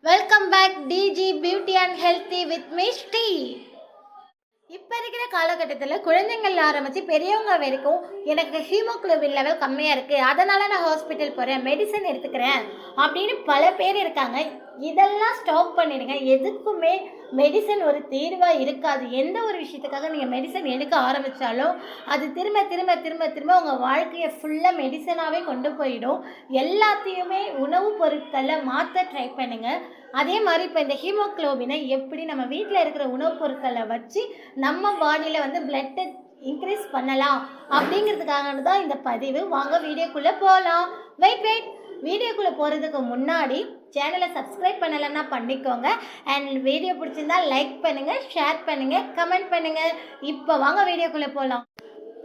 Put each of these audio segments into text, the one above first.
Welcome back Digi beauty and healthy with Misty. இப்போ இருக்கிற காலகட்டத்தில் குழந்தைங்கள் ஆரம்பித்து பெரியவங்க வரைக்கும் எனக்கு ஹீமோகுளோபின் லெவல் கம்மியாக இருக்குது, அதனால் நான் ஹாஸ்பிட்டல் போகிறேன், மெடிசன் எடுத்துக்கிறேன் அப்படின்னு பல பேர் இருக்காங்க. இதெல்லாம் ஸ்டாப் பண்ணிடுங்க. எதுக்குமே மெடிசன் ஒரு தீர்வாக இருக்காது. எந்த ஒரு விஷயத்துக்காக நீங்கள் மெடிசன் எடுக்க ஆரம்பித்தாலும் அது திரும்ப திரும்ப திரும்ப திரும்ப உங்கள் வாழ்க்கையை ஃபுல்லாக மெடிசனாகவே கொண்டு போயிடும். எல்லாத்தையுமே உணவுப் பொருட்களில் மாற்ற ட்ரை பண்ணுங்கள். அதே மாதிரி இப்போ இந்த ஹீமோகுளோபினை எப்படி நம்ம வீட்டில் இருக்கிற உணவுப் பொருட்களை வச்சு நம்ம பாடியில் வந்து பிளட்டை இன்க்ரீஸ் பண்ணலாம் அப்படிங்கிறதுக்காக தான் இந்த பதிவு. வாங்க வீடியோக்குள்ளே போகலாம். வெயிட் வீடியோக்குள்ளே போகிறதுக்கு முன்னாடி சேனலை சப்ஸ்கிரைப் பண்ணலைன்னா பண்ணிக்கோங்க. அண்ட் வீடியோ பிடிச்சிருந்தா லைக் பண்ணுங்கள், ஷேர் பண்ணுங்கள், கமெண்ட் பண்ணுங்கள். இப்போ வாங்க வீடியோக்குள்ளே போகலாம்.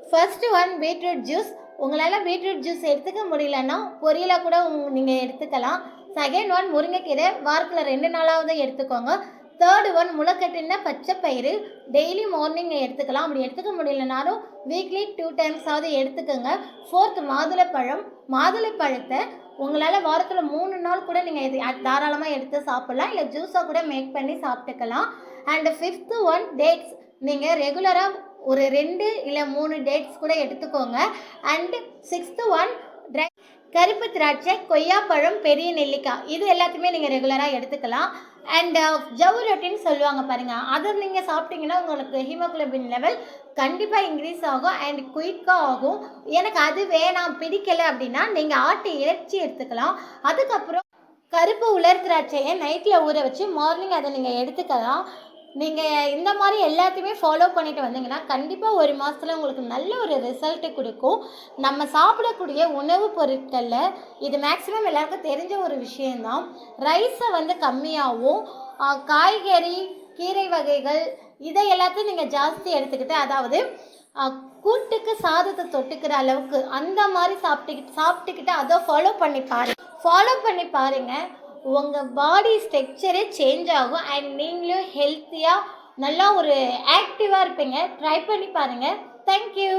First one, beetroot juice. உங்களால் பீட்ரூட் ஜூஸ் எடுத்துக்க முடியலன்னா பொரியலாக கூட நீங்கள் எடுத்துக்கலாம். செகண்ட் ஒன், முருங்கைக்கீரை வாரத்தில் 2 நாளாவது எடுத்துக்கோங்க. தேர்டு ஒன், முளைக்கட்டின பச்சை பயிறு டெய்லி மார்னிங் எடுத்துக்கலாம். அப்படி எடுத்துக்க முடியலனாலும் வீக்லி 2 டைம்ஸாவது எடுத்துக்கோங்க. ஃபோர்த், மாதுளைப்பழத்தை உங்களால் வாரத்தில் 3 நாள் கூட நீங்கள் இது தாராளமாக எடுத்து சாப்பிட்லாம், இல்லை ஜூஸாக கூட மேக் பண்ணி சாப்பிட்டுக்கலாம். And fifth one, dates. நீங்கள் ரெகுலராக ஒரு 2 இல்லை 3 டேட்ஸ் கூட எடுத்துக்கோங்க. அண்டு சிக்ஸ்த்து ஒன், கருப்பு திராட்சை, கொய்யாப்பழம், பெரிய நெல்லிக்காய். இது எல்லாத்தையுமே நீங்கள் ரெகுலராக எடுத்துக்கலாம். அண்ட் ஜவு ரொட்டின்னு சொல்லுவாங்க பாருங்கள், அதை நீங்கள் சாப்பிட்டீங்கன்னா உங்களுக்கு ஹீமோகுளோபின் லெவல் கண்டிப்பாக இன்க்ரீஸ் ஆகும் அண்ட் குயிக்காக ஆகும். எனக்கு அது வேணாம், பிடிக்கலை அப்படின்னா நீங்கள் ஆட்டு இறைச்சி எடுத்துக்கலாம். அதுக்கப்புறம் கருப்பு உலர் திராட்சையை நைட்டில் ஊற வச்சு மார்னிங் அதை நீங்கள் எடுத்துக்கலாம். நீங்கள் இந்த மாதிரி எல்லாத்தையுமே ஃபாலோ பண்ணிட்டு வந்தீங்கன்னா கண்டிப்பாக 1 மாதத்தில் உங்களுக்கு நல்ல ஒரு ரிசல்ட்டு கொடுக்கும். நம்ம சாப்பிடக்கூடிய உணவுப் பொருட்களில் இது மேக்ஸிமம் எல்லாருக்கும் தெரிஞ்ச ஒரு விஷயந்தான். ரைஸை வந்து கம்மியாகவும், காய்கறி, கீரை வகைகள் இதை எல்லாத்தையும் நீங்கள் ஜாஸ்தி எடுத்துக்கிட்டு, அதாவது கூட்டுக்கு சாதத்தை தொட்டுக்கிற அளவுக்கு அந்த மாதிரி சாப்பிட்டுக்கிட்டு அதை ஃபாலோ பண்ணி பாருங்கள். உங்கள் பாடி ஸ்ட்ரக்சரே சேஞ்ச் ஆகும் அண்ட் நீங்களும் ஹெல்த்தியாக நல்லா ஒரு ஆக்டிவாக இருப்பீங்க. ட்ரை பண்ணி பாருங்கள். தேங்க்யூ.